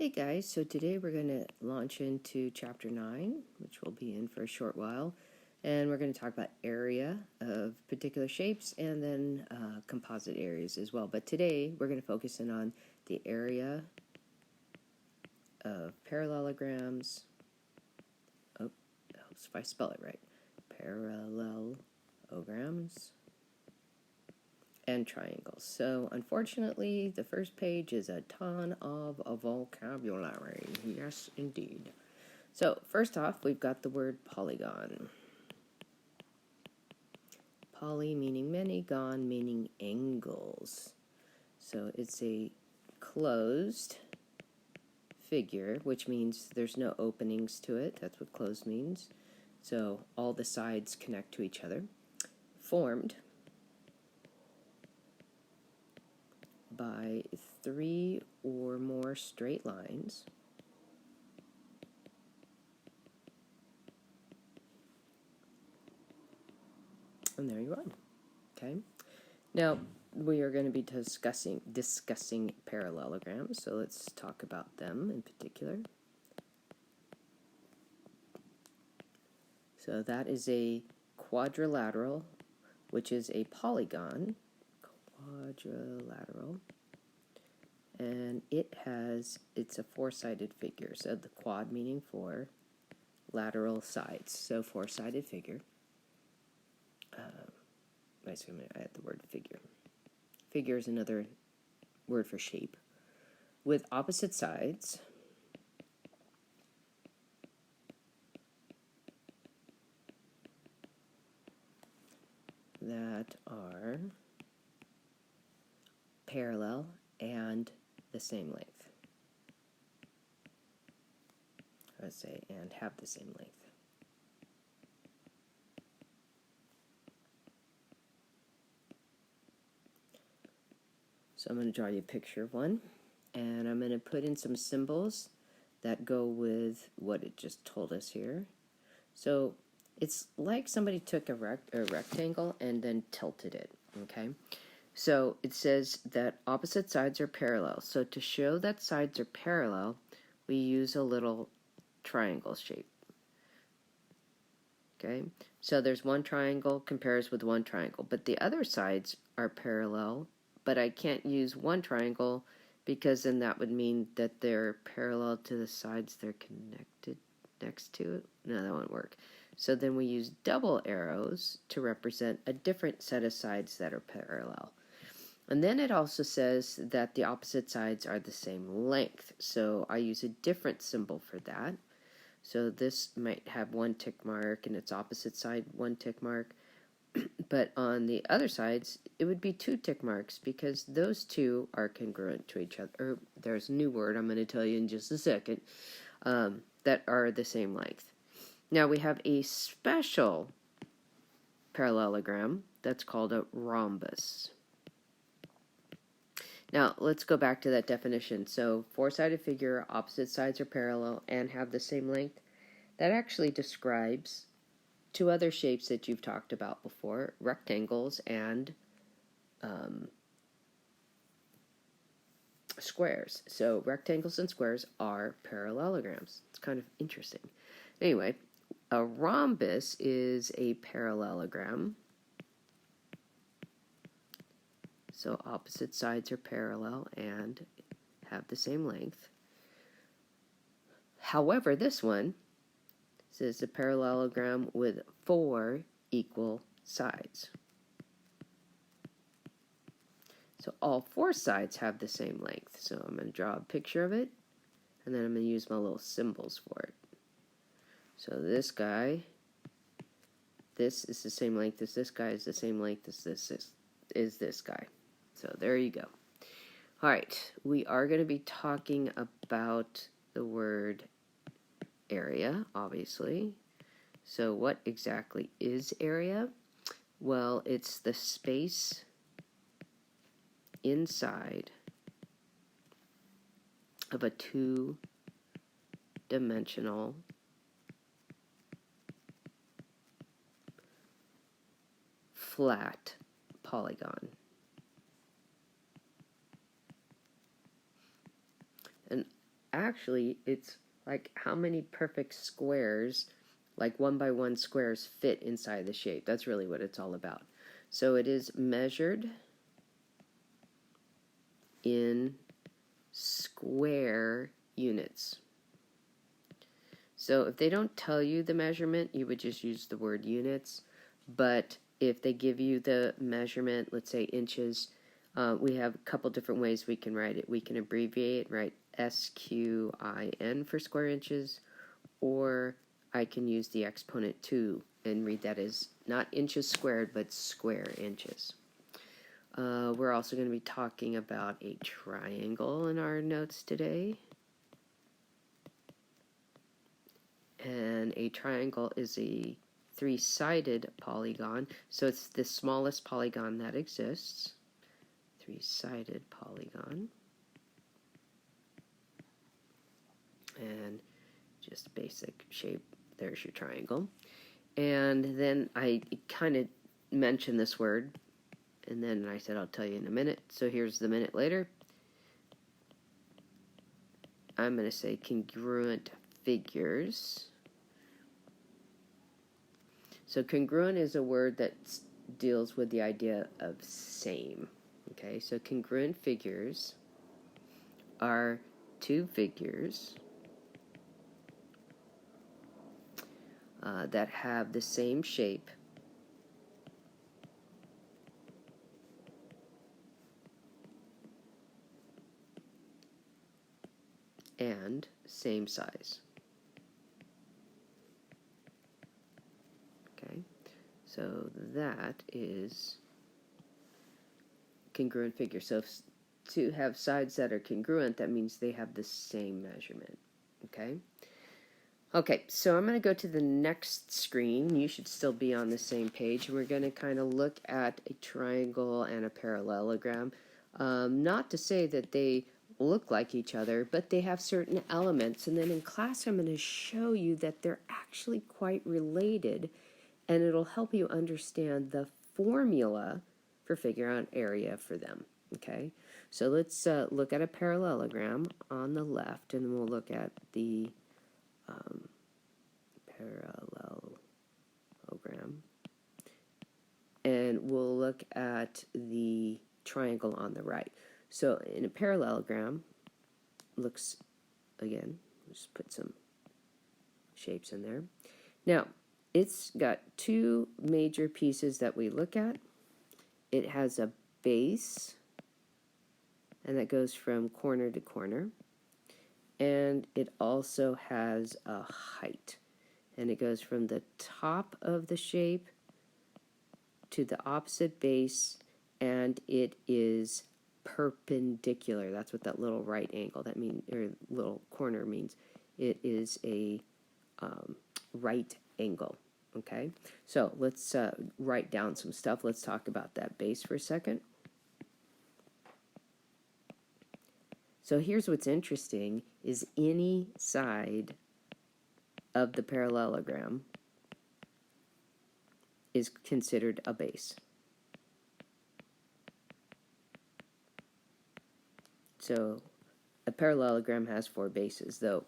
Hey guys, so today we're going to launch into chapter 9, which we'll be in for a short while, and we're going to talk about area of particular shapes and then composite areas as well. But today we're going to focus in on the area of parallelograms. Oh, if I spell it right. Parallelograms and triangles. So unfortunately, the first page is a ton of vocabulary. Yes, indeed. So first off, we've got the word polygon. Poly meaning many, gon meaning angles. So it's a closed figure, which means there's no openings to it. That's what closed means. So all the sides connect to each other. Formed by 3 or more straight lines and there you are. Okay, now we are going to be discussing parallelograms, so let's talk about them in particular. So that is a quadrilateral, which is a polygon. Quadrilateral, and it's a four-sided figure. So the quad meaning four, lateral sides, so four-sided figure. I'm going to add the word figure. Figure is another word for shape, with opposite sides that are parallel and the same length. Let's say, and have the same length. So I'm going to draw you a picture of one, and I'm going to put in some symbols that go with what it just told us here. So it's like somebody took a rectangle and then tilted it, okay? So it says that opposite sides are parallel. So to show that sides are parallel, we use a little triangle shape. Okay, so there's one triangle compares with one triangle, but the other sides are parallel, but I can't use one triangle because then that would mean that they're parallel to the sides they're connected next to it. No, that won't work. So then we use double arrows to represent a different set of sides that are parallel. And then it also says that the opposite sides are the same length. So I use a different symbol for that. So this might have one tick mark and its opposite side one tick mark. But on the other sides, it would be 2 tick marks because those two are congruent to each other. Or there's a new word I'm going to tell you in just a second that are the same length. Now we have a special parallelogram that's called a rhombus. Now, let's go back to that definition. So, four-sided figure, opposite sides are parallel and have the same length. That actually describes 2 other shapes that you've talked about before, rectangles and squares. So, rectangles and squares are parallelograms. It's kind of interesting. Anyway, a rhombus is a parallelogram. So opposite sides are parallel and have the same length. However, this one says a parallelogram with 4 equal sides. So all 4 sides have the same length. So I'm going to draw a picture of it, and then I'm going to use my little symbols for it. So this guy, this is the same length as this guy, is the same length as this guy. So there you go. All right, we are going to be talking about the word area, obviously. So what exactly is area? Well, it's the space inside of a 2-dimensional flat polygon. And actually it's like how many perfect squares, like 1 by 1 squares, fit inside the shape. That's really what it's all about. So it is measured in square units. So if they don't tell you the measurement, you would just use the word units. But if they give you the measurement, let's say inches, we have a couple different ways we can write it. We can abbreviate, write SQIN for square inches, or I can use the exponent 2 and read that as not inches squared, but square inches. We're also going to be talking about a triangle in our notes today. And a triangle is a 3-sided polygon, so it's the smallest polygon that exists. 3-sided polygon. And just basic shape, there's your triangle. And then I kind of mentioned this word, and then I said I'll tell you in a minute. So here's the minute later. I'm going to say congruent figures. So congruent is a word that deals with the idea of same. Okay, so congruent figures are two figures that have the same shape and same size. Okay, so that is congruent figure. So to have sides that are congruent, that means they have the same measurement. Okay, so I'm going to go to the next screen. You should still be on the same page. And we're going to kind of look at a triangle and a parallelogram. Not to say that they look like each other, but they have certain elements. And then in class, I'm going to show you that they're actually quite related, and it'll help you understand the formula for figuring out area for them. Okay, so let's look at a parallelogram on the left, and then we'll look at the parallelogram, and we'll look at the triangle on the right. So in a parallelogram, looks, again, just put some shapes in there. Now, it's got two major pieces that we look at. It has a base, and that goes from corner to corner. And it also has a height, and it goes from the top of the shape to the opposite base, and it is perpendicular. That's what that little right angle that means, or little corner means. It is a right angle. Okay, so let's write down some stuff. Let's talk about that base for a second. So here's what's interesting, is any side of the parallelogram is considered a base. So a parallelogram has 4 bases, though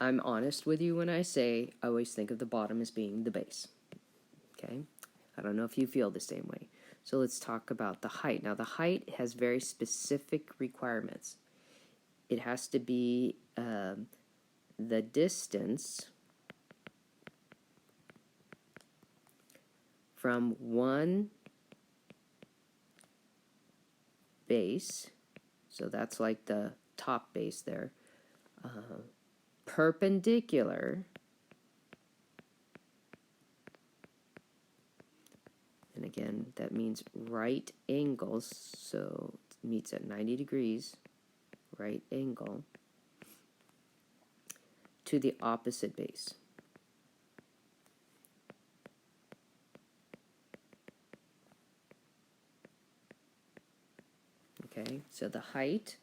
I'm honest with you when I say I always think of the bottom as being the base. Okay? I don't know if you feel the same way. So let's talk about the height. Now the height has very specific requirements. It has to be the distance from one base, so that's like the top base there, perpendicular, and again that means right angles, so it meets at 90 degrees, right angle, to the opposite base. Okay, so the height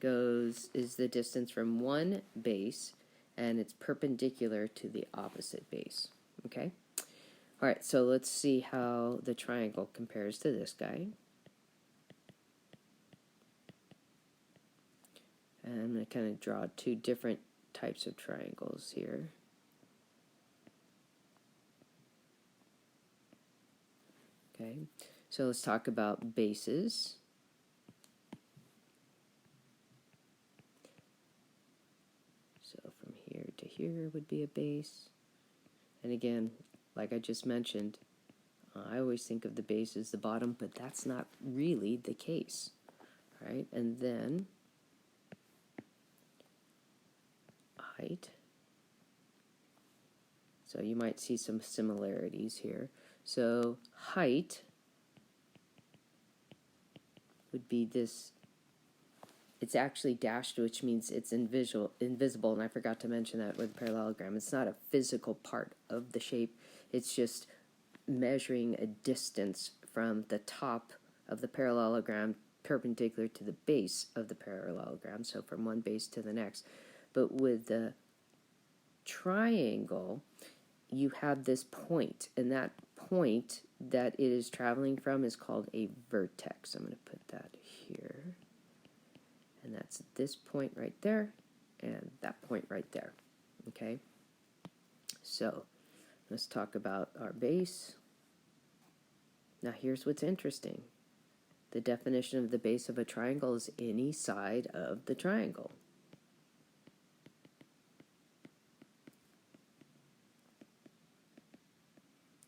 is the distance from one base, and it's perpendicular to the opposite base. Okay, all right, so let's see how the triangle compares to this guy. And I'm going to kind of draw two different types of triangles here. Okay, so let's talk about bases. So from here to here would be a base. And again, like I just mentioned, I always think of the base as the bottom, but that's not really the case, right? And then height. So you might see some similarities here. So height would be this. It's actually dashed, which means it's invisible, and I forgot to mention that with parallelogram. It's not a physical part of the shape. It's just measuring a distance from the top of the parallelogram perpendicular to the base of the parallelogram, so from one base to the next. But with the triangle, you have this point, and that point that it is traveling from is called a vertex. I'm going to put that here. And that's this point right there, and that point right there, okay? So, let's talk about our base. Now here's what's interesting. The definition of the base of a triangle is any side of the triangle.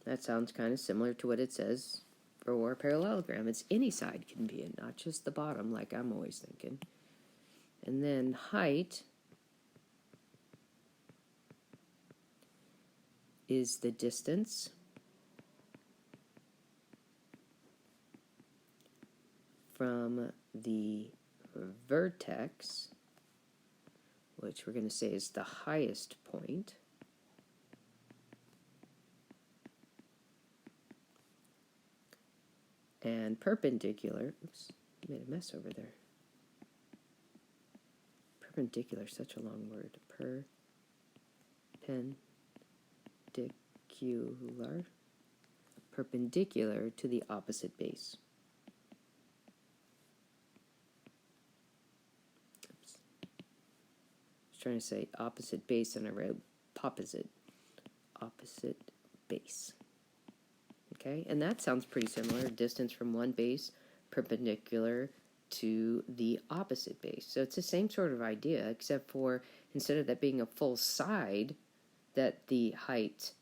That sounds kind of similar to what it says for a parallelogram. It's any side can be it, not just the bottom like I'm always thinking. And then height is the distance from the vertex, which we're going to say is the highest point, and perpendicular, oops, made a mess over there. Perpendicular, such a long word. Perpendicular to the opposite base. Oops. I was trying to say opposite base and I wrote opposite base. Okay, and that sounds pretty similar. Distance from one base perpendicular to the opposite base. So it's the same sort of idea, except for instead of that being a full side that the height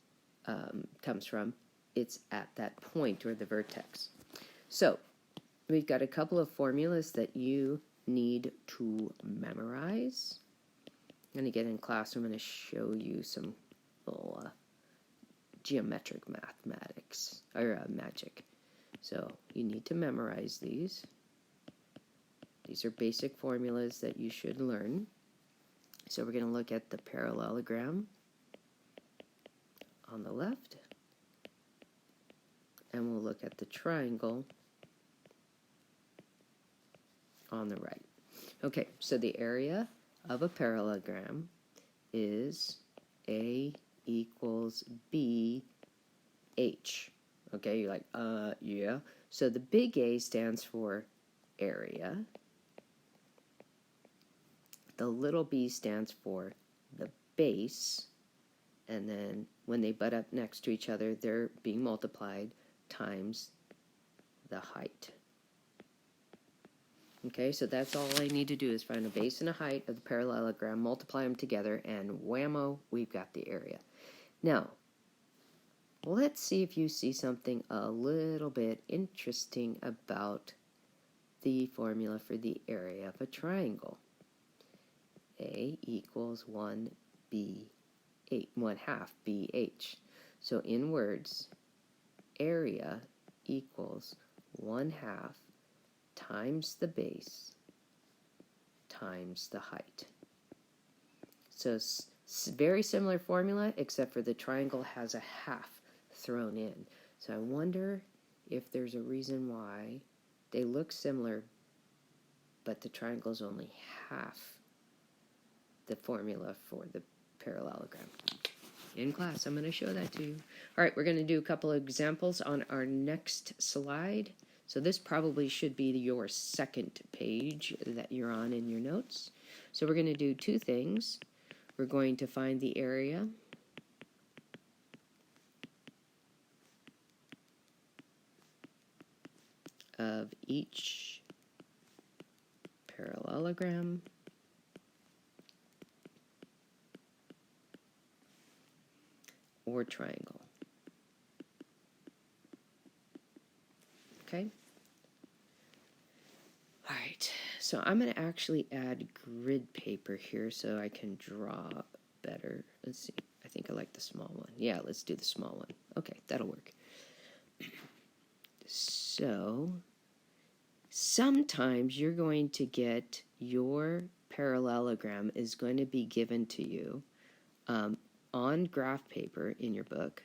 comes from, it's at that point or the vertex. So we've got a couple of formulas that you need to memorize. And again, in class, I'm going to show you some little geometric mathematics, or magic. So you need to memorize these. These are basic formulas that you should learn. So we're going to look at the parallelogram on the left, and we'll look at the triangle on the right. Okay, so the area of a parallelogram is A equals BH. Okay, you're like, yeah. So the big A stands for area. The little b stands for the base, and then when they butt up next to each other, they're being multiplied times the height. Okay, so that's all I need to do is find a base and a height of the parallelogram, multiply them together, and whammo, we've got the area. Now, let's see if you see something a little bit interesting about the formula for the area of a triangle. A equals 1 half BH. So in words, area equals 1/2 times the base times the height. So very similar formula, except for the triangle has a half thrown in. So I wonder if there's a reason why they look similar, but the triangle is only half the formula for the parallelogram. In class, I'm going to show that to you. All right, we're going to do a couple of examples on our next slide. So this probably should be your second page that you're on in your notes. So we're going to do two things. We're going to find the area of each parallelogram or triangle. Okay? All right, so I'm going to actually add grid paper here so I can draw better. Let's see. I think I like the small one. Yeah, let's do the small one. Okay, that'll work. So sometimes you're going to get your parallelogram is going to be given to you on graph paper in your book,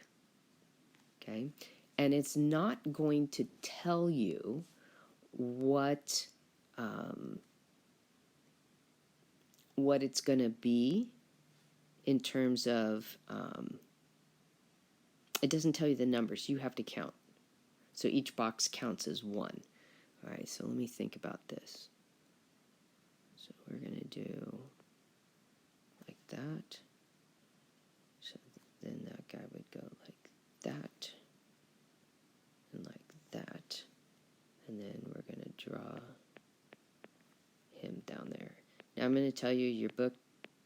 okay? And it's not going to tell you what it's going to be in terms of, it doesn't tell you the numbers. You have to count. So each box counts as one. All right, so let me think about this. So we're going to do like that. So then that guy would go like that and like that. And then we're going to draw him down there. Now I'm going to tell you your book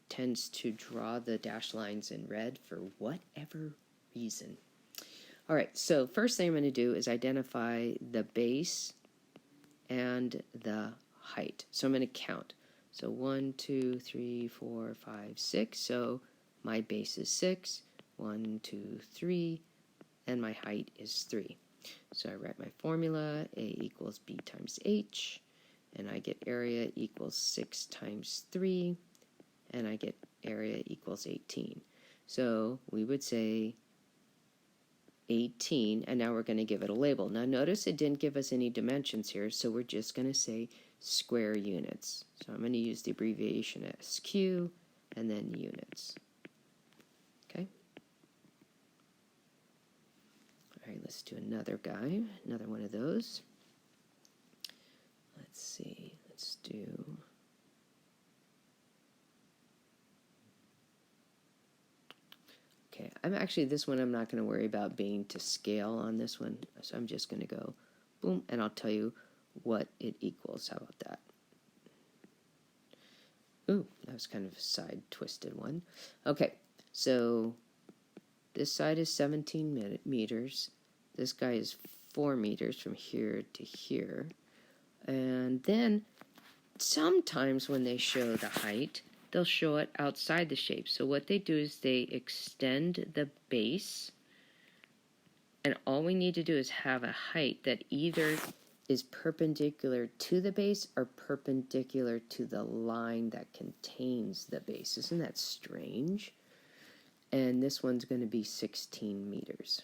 tends to draw the dashed lines in red for whatever reason. All right, so first thing I'm going to do is identify the base and the height. So I'm going to count. So 1, 2, 3, 4, 5, 6. So my base is 6. 1, 2, 3. And my height is 3. So I write my formula. A equals B times H. And I get area equals 6 times 3. And I get area equals 18. So we would say 18, and now we're going to give it a label. Now notice it didn't give us any dimensions here, so we're just going to say square units. So I'm going to use the abbreviation SQ and then units. Okay? All right, let's do another guy, another one of those. Let's see, let's do... Okay, I'm actually, this one I'm not going to worry about being to scale on this one, so I'm just going to go boom, and I'll tell you what it equals. How about that? Ooh, that was kind of a side twisted one. Okay, so this side is 17 meters. This guy is 4 meters from here to here. And then sometimes when they show the height, they'll show it outside the shape. So what they do is they extend the base, and all we need to do is have a height that either is perpendicular to the base or perpendicular to the line that contains the base. Isn't that strange? And this one's going to be 16 meters.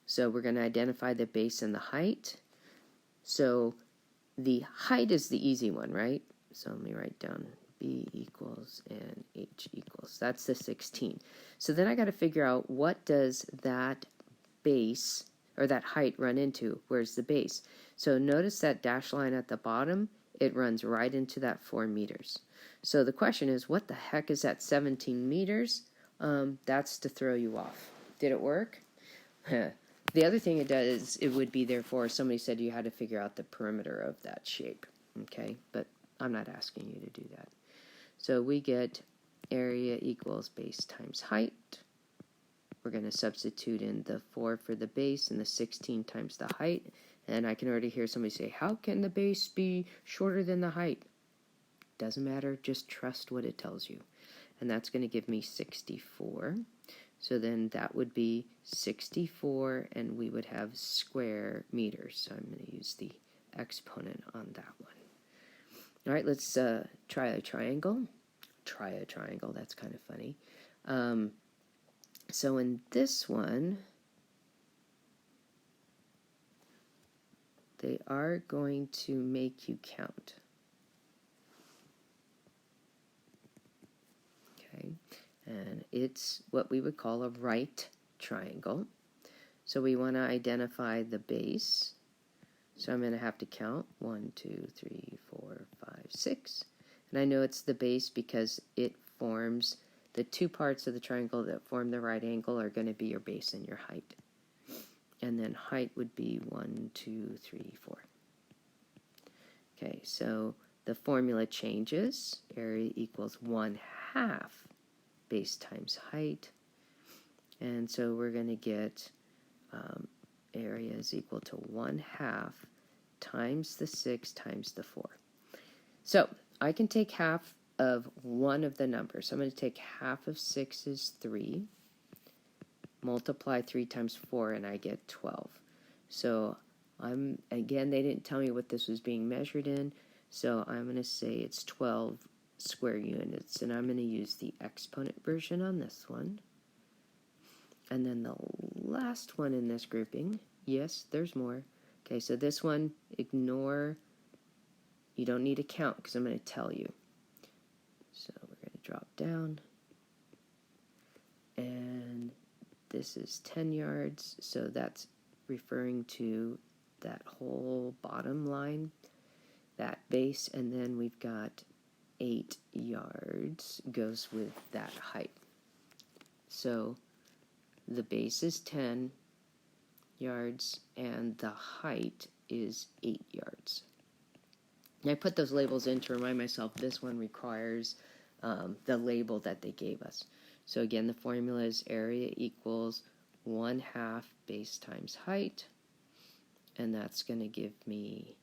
So we're going to identify the base and the height. So the height is the easy one, right? So let me write down B equals and H equals. That's the 16. So then I got to figure out what does that base or that height run into. Where's the base? So notice that dashed line at the bottom. It runs right into that 4 meters. So the question is, what the heck is that 17 meters? That's to throw you off. Did it work? The other thing it does, it would be therefore, somebody said you had to figure out the perimeter of that shape. Okay, but I'm not asking you to do that. So we get area equals base times height. We're going to substitute in the 4 for the base and the 16 times the height. And I can already hear somebody say, how can the base be shorter than the height? Doesn't matter, just trust what it tells you. And that's going to give me 64. So then that would be 64, and we would have square meters. So I'm going to use the exponent on that one. All right, let's try a triangle. Try a triangle, that's kind of funny. So in this one, they are going to make you count. Okay, and it's what we would call a right triangle. So we want to identify the base. So I'm going to have to count 1, 2, 3, 4, 5, 6. And I know it's the base because it forms the two parts of the triangle that form the right angle are going to be your base and your height. And then height would be 1, 2, 3, 4. Okay, so the formula changes. Area equals 1/2 base times height. And so we're going to get area is equal to 1/2 times the 6 times the 4. So I can take half of one of the numbers. So I'm going to take half of 6 is 3, multiply 3 times 4, and I get 12. So again, they didn't tell me what this was being measured in, so I'm going to say it's 12 square units, and I'm going to use the exponent version on this one. And then the last one in this grouping, yes, there's more. Okay, so this one, ignore, you don't need to count because I'm going to tell you. So we're going to drop down, and this is 10 yards, so that's referring to that whole bottom line, that base, and then we've got 8 yards goes with that height. So the base is 10 yards and the height is 8 yards. And I put those labels in to remind myself this one requires the label that they gave us. So again, the formula is area equals 1/2 base times height, and that's going to give me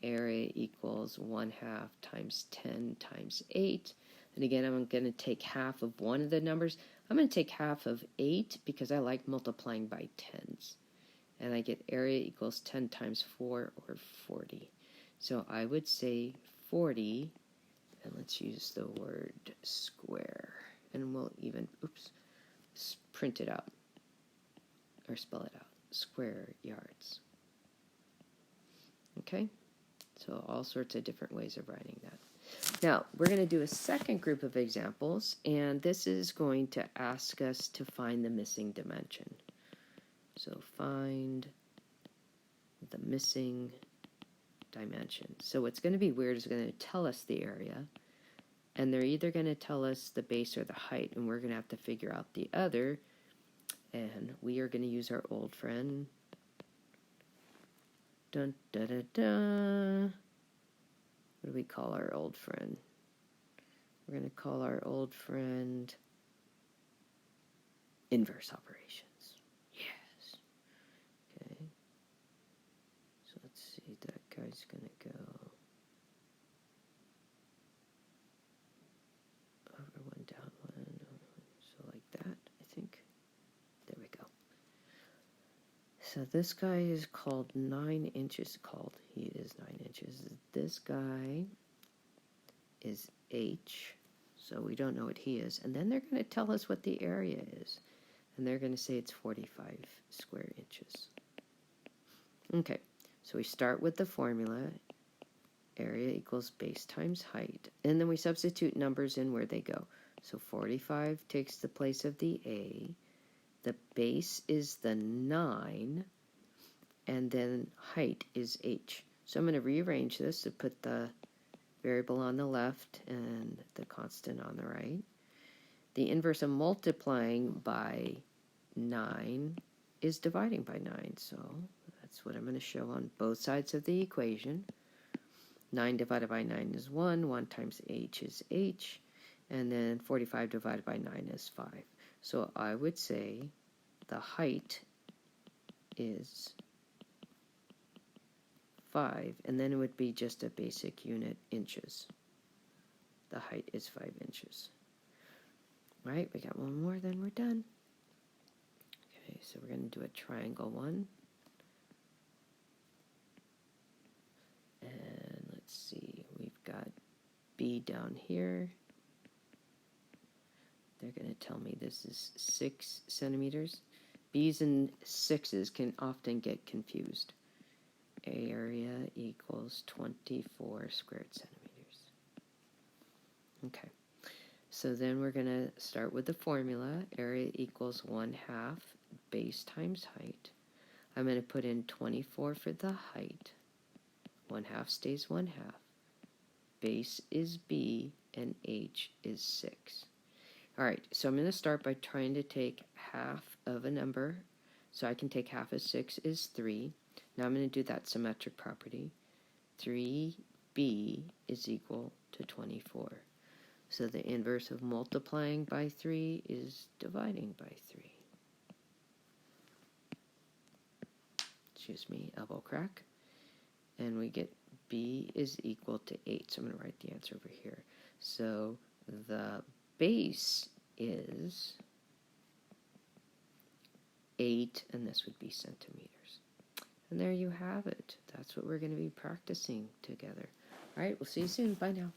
area equals 1/2 times 10 times 8. And again, I'm going to take half of one of the numbers. I'm going to take half of 8 because I like multiplying by tens. And I get area equals 10 times 4, or 40. So I would say 40, and let's use the word square. And we'll even, print it out, or spell it out, square yards. Okay? So all sorts of different ways of writing that. Now, we're going to do a second group of examples, and this is going to ask us to find the missing dimension. So find the missing dimension. So what's going to be weird is it's going to tell us the area, and they're either going to tell us the base or the height, and we're going to have to figure out the other, and we are going to use our old friend. Dun, da, da, da. What do we call our old friend? We're going to call our old friend inverse operations. Yes. Okay. So let's see, that guy's going to go over one, down one, so like that, I think. There we go. So this guy is called 9 inches. He is 9 inches. This guy is H, so we don't know what he is. And then they're going to tell us what the area is. And they're going to say it's 45 square inches. Okay, so we start with the formula. Area equals base times height. And then we substitute numbers in where they go. So 45 takes the place of the A. The base is the 9, and then height is H. So I'm going to rearrange this to put the variable on the left and the constant on the right. The inverse of multiplying by 9 is dividing by 9, so that's what I'm going to show on both sides of the equation. 9 divided by 9 is 1, 1 times H is H, and then 45 divided by 9 is 5. So I would say the height is 5, and then it would be just a basic unit, inches. The height is 5 inches. All right, we got one more, then we're done. Okay, so we're going to do a triangle one. And let's see, we've got B down here. They're going to tell me this is 6 centimeters. B's and 6's can often get confused. Area equals 24 squared centimeters. Okay, so then we're going to start with the formula. Area equals 1/2 base times height. I'm going to put in 24 for the height. 1/2 stays 1/2. base is b, and h is 6. All right, so I'm going to start by trying to take half of a number. So I can take half of 6 is 3. Now I'm going to do that symmetric property. 3b is equal to 24. So the inverse of multiplying by 3 is dividing by 3. Excuse me, elbow crack. And we get b is equal to 8. So I'm going to write the answer over here. So the base is 8, and this would be centimeters. And there you have it. That's what we're going to be practicing together. All right, we'll see you soon. Bye now.